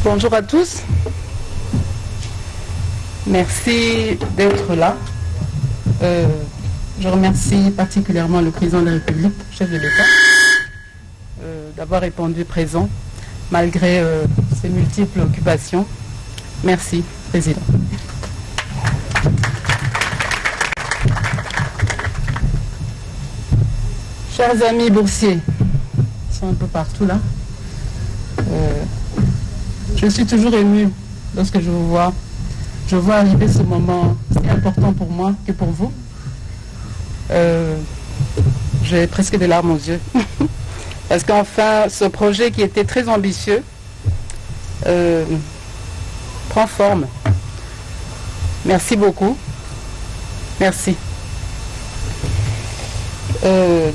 Bonjour à tous. Merci d'être là. Je remercie particulièrement le président de la République, chef de l'État, d'avoir répondu présent malgré ses multiples occupations. Merci, président. Chers amis boursiers, ils sont un peu partout là. Je suis toujours émue lorsque je vous vois. Je vois arriver ce moment si important pour moi que pour vous. J'ai presque des larmes aux yeux. Parce qu'enfin, ce projet qui était très ambitieux prend forme. Merci beaucoup. Merci.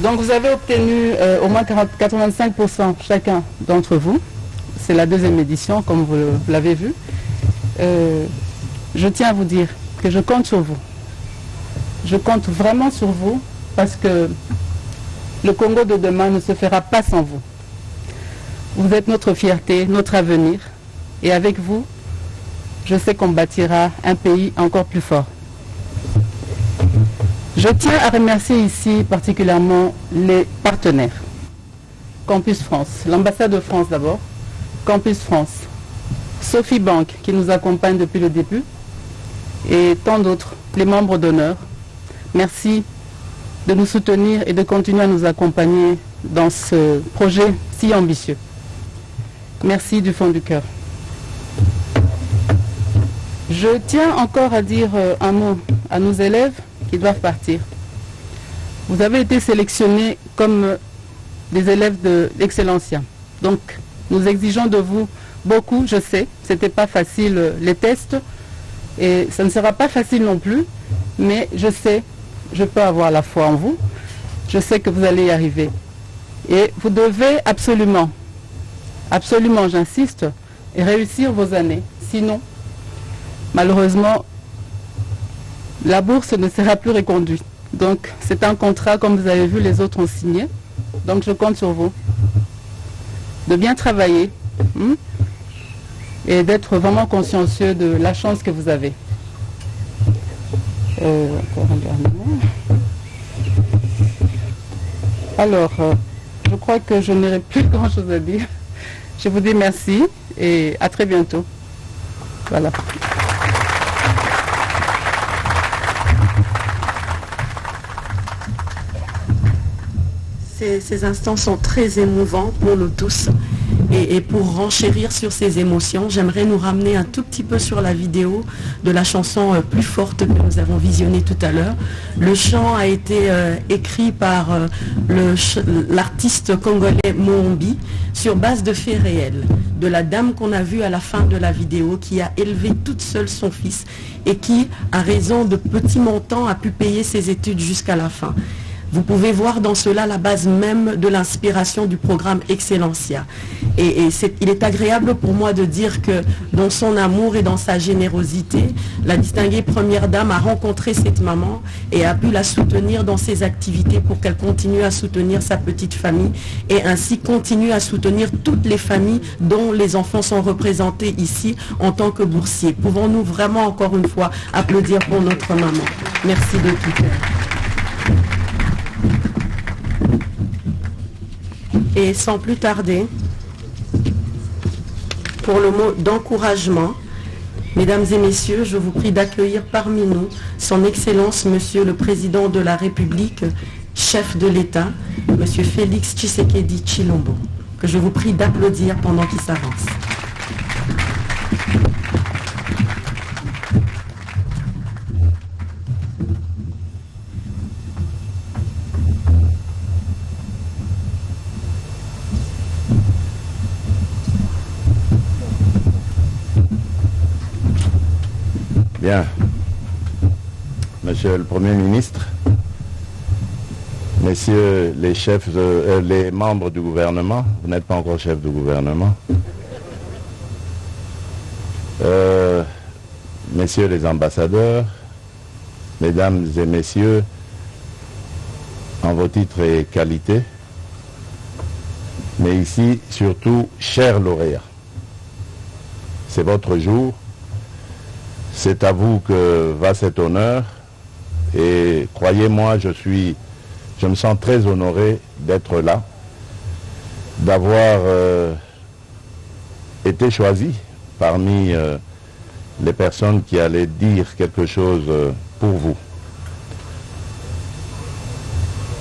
Donc vous avez obtenu au moins 85% chacun d'entre vous. C'est la deuxième édition, comme vous l'avez vu. Je tiens à vous dire que je compte sur vous. Je compte vraiment sur vous parce que le Congo de demain ne se fera pas sans vous. Vous êtes notre fierté, notre avenir. Et avec vous, je sais qu'on bâtira un pays encore plus fort. Je tiens à remercier ici particulièrement les partenaires. Campus France, l'ambassade de France d'abord, Campus France, Sophie Bank qui nous accompagne depuis le début et tant d'autres, les membres d'honneur. Merci de nous soutenir et de continuer à nous accompagner dans ce projet si ambitieux. Merci du fond du cœur. Je tiens encore à dire un mot à nos élèves qui doivent partir. Vous avez été sélectionnés comme des élèves d'Excellencia. Donc, nous exigeons de vous beaucoup, je sais, ce n'était pas facile les tests, et ça ne sera pas facile non plus, mais je sais, je peux avoir la foi en vous, je sais que vous allez y arriver. Et vous devez absolument, absolument, j'insiste, réussir vos années. Sinon, malheureusement, la bourse ne sera plus reconduite. Donc, c'est un contrat, comme vous avez vu, les autres ont signé. Donc, je compte sur vous de bien travailler et d'être vraiment consciencieux de la chance que vous avez. Encore un dernier mot. Alors, je crois que je n'aurai plus grand-chose à dire. Je vous dis merci et à très bientôt. Voilà. Ces instants sont très émouvants pour nous tous. Et pour renchérir sur ces émotions, j'aimerais nous ramener un tout petit peu sur la vidéo de la chanson Plus forte que nous avons visionnée tout à l'heure. Le chant a été écrit par l'artiste congolais Moombi sur base de faits réels. De la dame qu'on a vue à la fin de la vidéo qui a élevé toute seule son fils et qui, à raison de petits montants, a pu payer ses études jusqu'à la fin. Vous pouvez voir dans cela la base même de l'inspiration du programme Excellencia. Et il est agréable pour moi de dire que dans son amour et dans sa générosité, la distinguée première dame a rencontré cette maman et a pu la soutenir dans ses activités pour qu'elle continue à soutenir sa petite famille et ainsi continue à soutenir toutes les familles dont les enfants sont représentés ici en tant que boursiers. Pouvons-nous vraiment encore une fois applaudir pour notre maman? Merci de tout cœur. Et sans plus tarder, pour le mot d'encouragement, mesdames et messieurs, je vous prie d'accueillir parmi nous son Excellence, Monsieur le Président de la République, chef de l'État, Monsieur Félix Tshisekedi Tshilombo, que je vous prie d'applaudir pendant qu'il s'avance. Bien. Monsieur le Premier ministre, messieurs les chefs, les membres du gouvernement, vous n'êtes pas encore chef du gouvernement, messieurs les ambassadeurs, mesdames et messieurs, en vos titres et qualités, mais ici surtout chers lauréats. c'est votre jour. C'est à vous que va cet honneur. Et croyez-moi, je me sens très honoré d'être là, d'avoir été choisi parmi les personnes qui allaient dire quelque chose pour vous.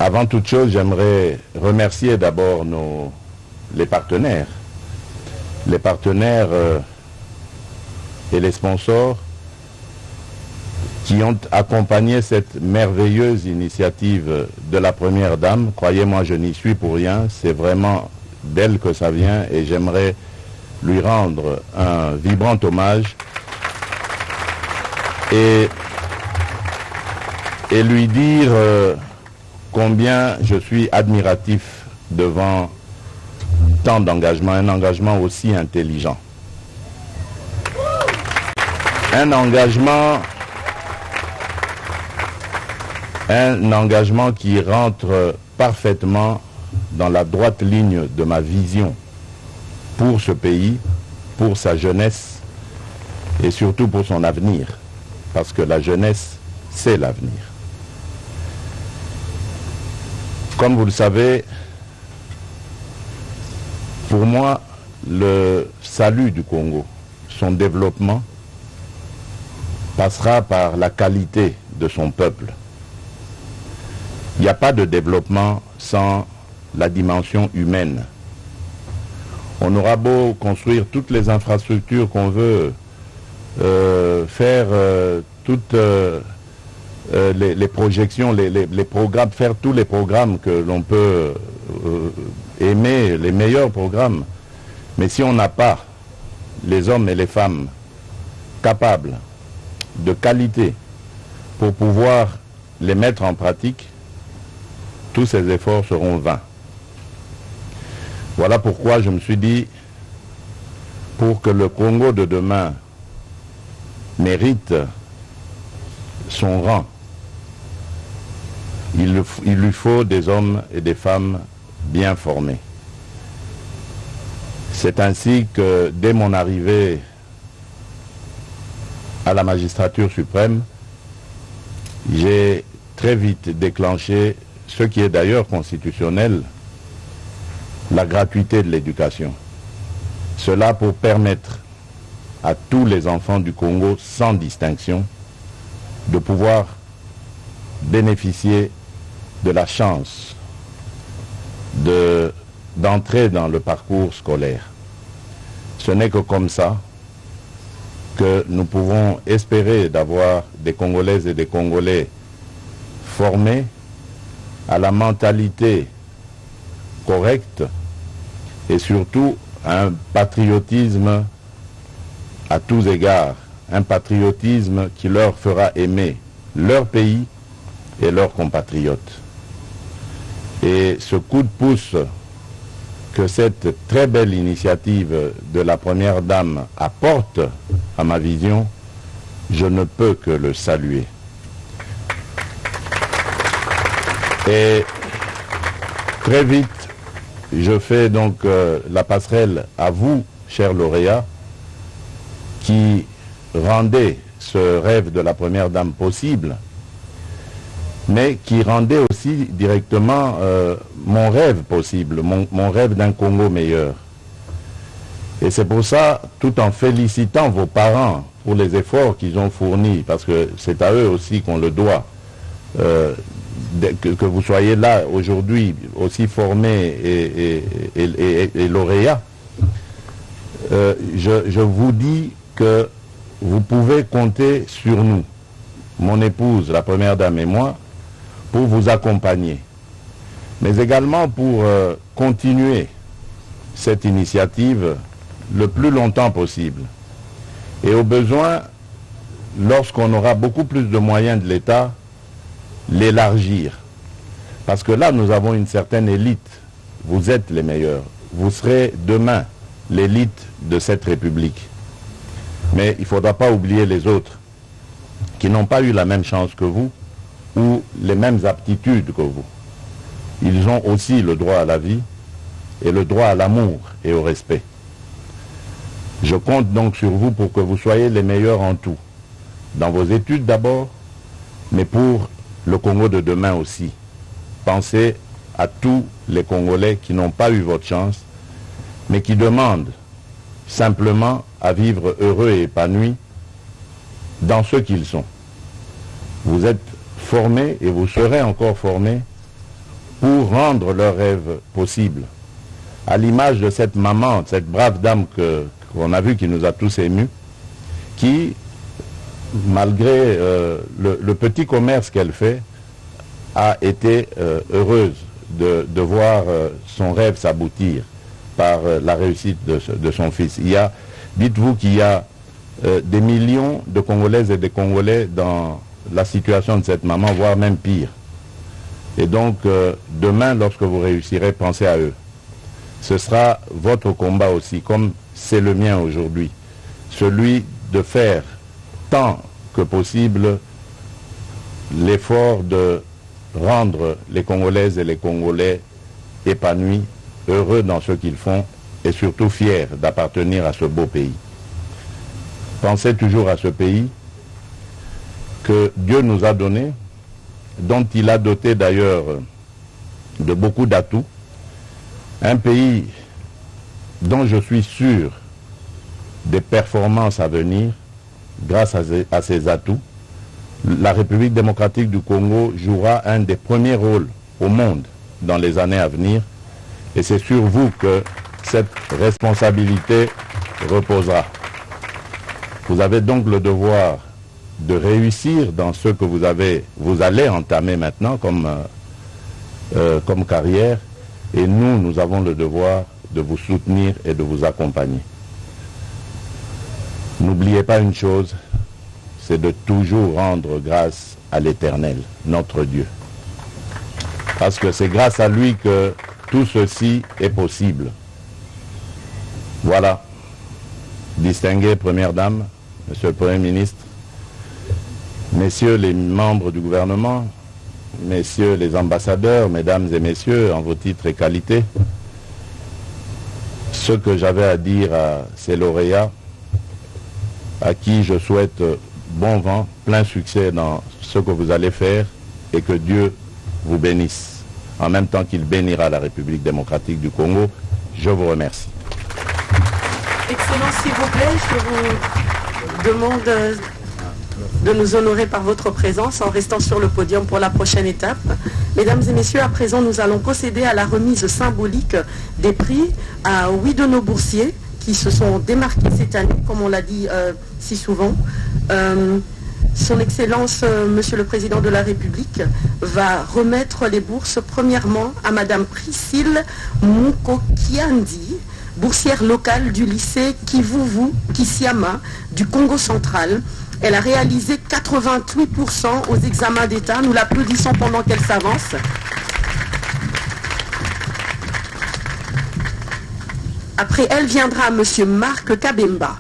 Avant toute chose, j'aimerais remercier d'abord les partenaires et les sponsors qui ont accompagné cette merveilleuse initiative de la Première Dame. Croyez-moi, je n'y suis pour rien, c'est vraiment d'elle que ça vient et j'aimerais lui rendre un vibrant hommage et lui dire combien je suis admiratif devant tant d'engagement, un engagement aussi intelligent. Un engagement qui rentre parfaitement dans la droite ligne de ma vision pour ce pays, pour sa jeunesse et surtout pour son avenir, parce que la jeunesse, c'est l'avenir. Comme vous le savez, pour moi, le salut du Congo, son développement, passera par la qualité de son peuple. Il n'y a pas de développement sans la dimension humaine. On aura beau construire toutes les infrastructures qu'on veut, faire toutes les projections, les programmes, faire tous les programmes que l'on peut aimer, les meilleurs programmes. Mais si on n'a pas les hommes et les femmes capables, de qualité, pour pouvoir les mettre en pratique, tous ces efforts seront vains. Voilà pourquoi je me suis dit, pour que le Congo de demain mérite son rang, il lui faut des hommes et des femmes bien formés. C'est ainsi que dès mon arrivée à la magistrature suprême, j'ai très vite déclenché ce qui est d'ailleurs constitutionnel, la gratuité de l'éducation. Cela pour permettre à tous les enfants du Congo, sans distinction, de pouvoir bénéficier de la chance d'entrer dans le parcours scolaire. Ce n'est que comme ça que nous pouvons espérer d'avoir des Congolaises et des Congolais formés à la mentalité correcte et surtout un patriotisme à tous égards, un patriotisme qui leur fera aimer leur pays et leurs compatriotes. Et ce coup de pouce que cette très belle initiative de la Première Dame apporte à ma vision, je ne peux que le saluer. Et très vite, je fais donc la passerelle à vous, chers lauréats, qui rendez ce rêve de la Première Dame possible, mais qui rendait aussi directement mon rêve possible, mon rêve d'un Congo meilleur. Et c'est pour ça, tout en félicitant vos parents pour les efforts qu'ils ont fournis, parce que c'est à eux aussi qu'on le doit, que vous soyez là aujourd'hui aussi formés et lauréats, je vous dis que vous pouvez compter sur nous, mon épouse, la Première Dame et moi, pour vous accompagner, mais également pour continuer cette initiative le plus longtemps possible. Et au besoin, lorsqu'on aura beaucoup plus de moyens de l'État, l'élargir. Parce que là, nous avons une certaine élite. Vous êtes les meilleurs. Vous serez demain l'élite de cette République. Mais il ne faudra pas oublier les autres qui n'ont pas eu la même chance que vous ou les mêmes aptitudes que vous. Ils ont aussi le droit à la vie et le droit à l'amour et au respect. Je compte donc sur vous pour que vous soyez les meilleurs en tout. Dans vos études d'abord, mais pour le Congo de demain aussi. Pensez à tous les Congolais qui n'ont pas eu votre chance, mais qui demandent simplement à vivre heureux et épanouis dans ce qu'ils sont. Vous êtes formés et vous serez encore formés pour rendre leurs rêves possibles. À l'image de cette maman, cette brave dame qu'on a vue qui nous a tous émus, qui, malgré le petit commerce qu'elle fait, a été heureuse de voir son rêve s'aboutir par la réussite de son fils. Dites-vous qu'il y a des millions de Congolaises et de Congolais dans la situation de cette maman, voire même pire. Et donc, demain, lorsque vous réussirez, pensez à eux. Ce sera votre combat aussi, comme c'est le mien aujourd'hui. Celui de faire tant que possible l'effort de rendre les Congolaises et les Congolais épanouis, heureux dans ce qu'ils font et surtout fiers d'appartenir à ce beau pays. Pensez toujours à ce pays que Dieu nous a donné, dont il a doté d'ailleurs de beaucoup d'atouts. Un pays dont je suis sûr des performances à venir grâce à ses atouts. La République démocratique du Congo jouera un des premiers rôles au monde dans les années à venir. Et c'est sur vous que cette responsabilité reposera. Vous avez donc le devoir de réussir dans ce que vous allez entamer maintenant comme carrière. Et nous avons le devoir de vous soutenir et de vous accompagner. N'oubliez pas une chose, c'est de toujours rendre grâce à l'Éternel, notre Dieu. Parce que c'est grâce à lui que tout ceci est possible. Voilà, distinguée Première Dame, Monsieur le Premier ministre, Messieurs les membres du gouvernement, Messieurs les ambassadeurs, Mesdames et Messieurs, en vos titres et qualités, ce que j'avais à dire à ces lauréats, à qui je souhaite bon vent, plein succès dans ce que vous allez faire et que Dieu vous bénisse, en même temps qu'il bénira la République démocratique du Congo. Je vous remercie. Excellence, s'il vous plaît, je vous demande de nous honorer par votre présence en restant sur le podium pour la prochaine étape. Mesdames et messieurs, à présent, nous allons procéder à la remise symbolique des prix à 8 de nos boursiers qui se sont démarqués cette année, comme on l'a dit si souvent. Son Excellence, Monsieur le Président de la République, va remettre les bourses premièrement à Madame Priscille Mukokiandi, boursière locale du lycée Kivuvu Kisiama du Congo central. Elle a réalisé 88% aux examens d'État. Nous l'applaudissons pendant qu'elle s'avance. Après elle viendra Monsieur Marc Kabemba,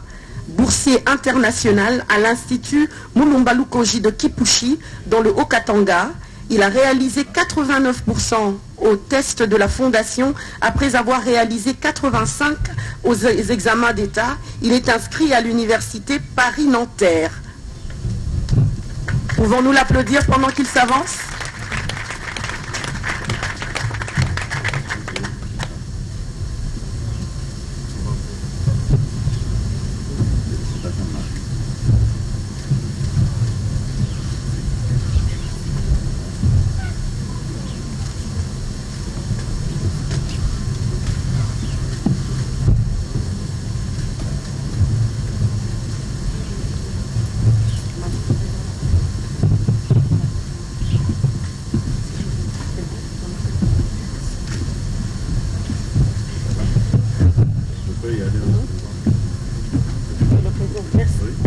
boursier international à l'Institut Mulumbalu Koji de Kipushi, dans le Haut-Katanga. Il a réalisé 89% au test de la Fondation après avoir réalisé 85% aux examens d'État. Il est inscrit à l'Université Paris-Nanterre. Pouvons-nous l'applaudir pendant qu'il s'avance ?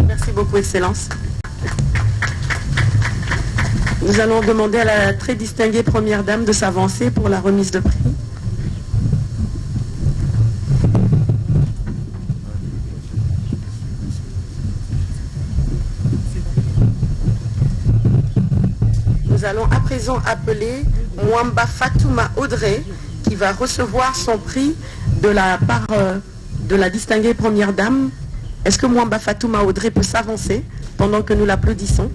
Merci beaucoup, Excellence. Nous allons demander à la très distinguée Première Dame de s'avancer pour la remise de prix. Nous allons à présent appeler Mwamba Fatouma Audrey qui va recevoir son prix de la part de la distinguée première dame. Est-ce que Mwamba Fatouma Audrey peut s'avancer pendant que nous l'applaudissons?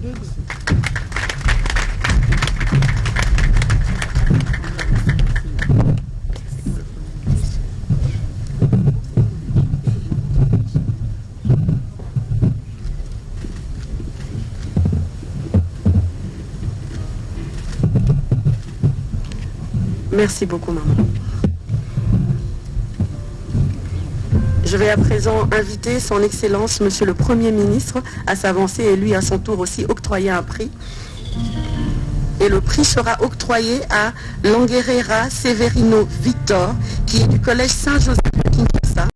Merci beaucoup, maman. Je vais à présent inviter son Excellence, Monsieur le Premier ministre, à s'avancer et lui, à son tour aussi, octroyer un prix. Et le prix sera octroyé à Languerera Severino Victor, qui est du Collège Saint-Joseph de Kinshasa.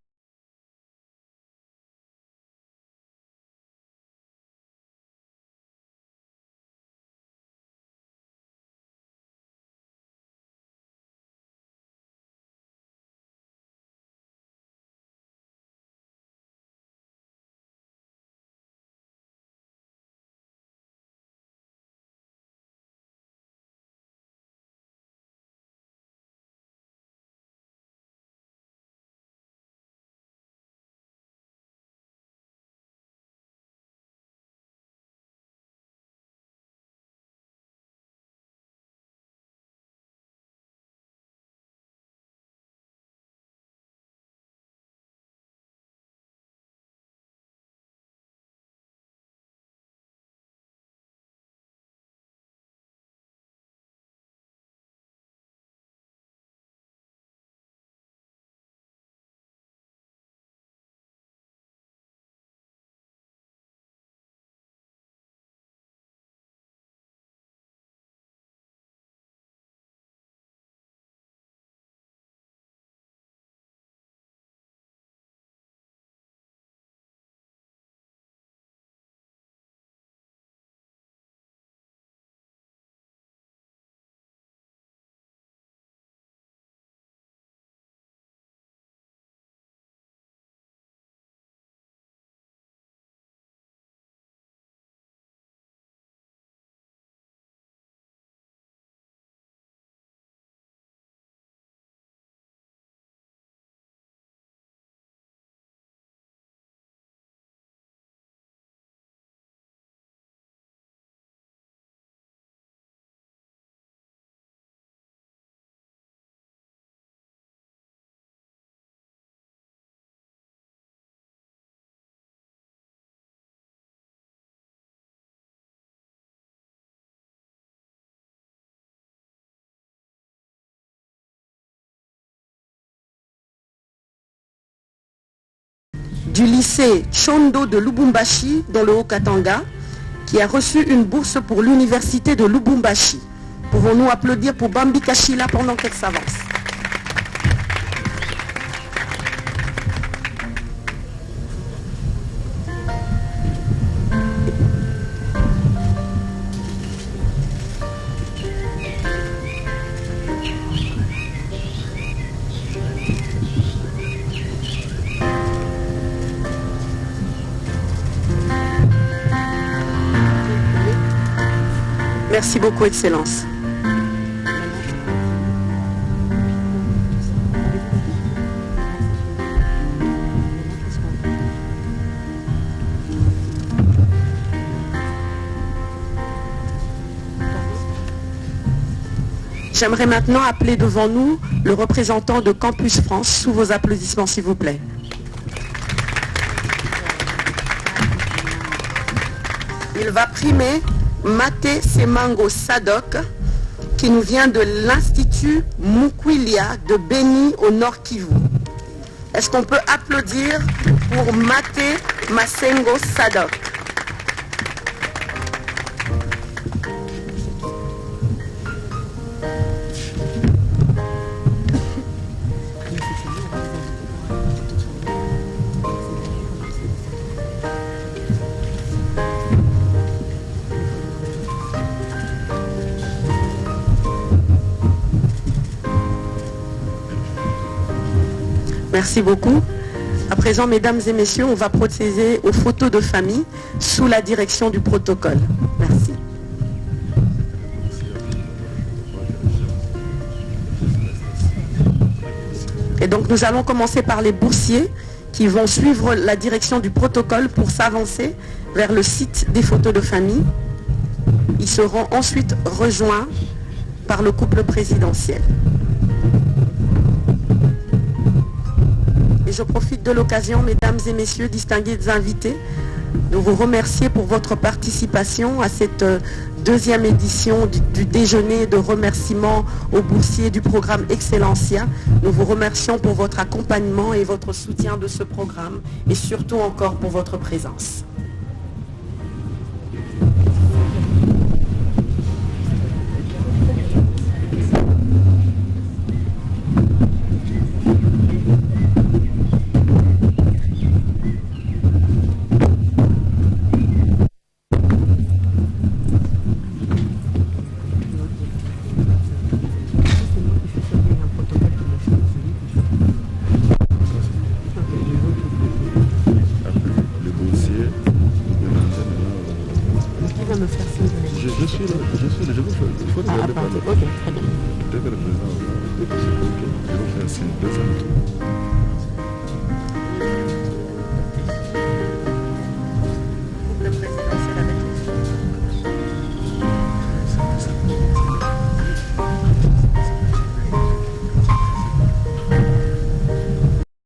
Du lycée Chondo de Lubumbashi dans le Haut-Katanga, qui a reçu une bourse pour l'université de Lubumbashi. Pouvons-nous applaudir pour Bambi Kachila pendant qu'elle s'avance? Merci beaucoup, Excellence. J'aimerais maintenant appeler devant nous le représentant de Campus France, sous vos applaudissements, s'il vous plaît. Il va primer Maté Semango Sadok, qui nous vient de l'Institut Mukwilia de Beni au Nord Kivu. Est-ce qu'on peut applaudir pour Maté Masengo Sadok? Merci beaucoup. À présent, mesdames et messieurs, on va procéder aux photos de famille sous la direction du protocole. Merci. Et donc, nous allons commencer par les boursiers qui vont suivre la direction du protocole pour s'avancer vers le site des photos de famille. Ils seront ensuite rejoints par le couple présidentiel. Et je profite de l'occasion, mesdames et messieurs, distingués invités, de vous remercier pour votre participation à cette deuxième édition du déjeuner de remerciement aux boursiers du programme Excellencia. Nous vous remercions pour votre accompagnement et votre soutien de ce programme et surtout encore pour votre présence. Ok, très bien. Dès que le président va faire signe,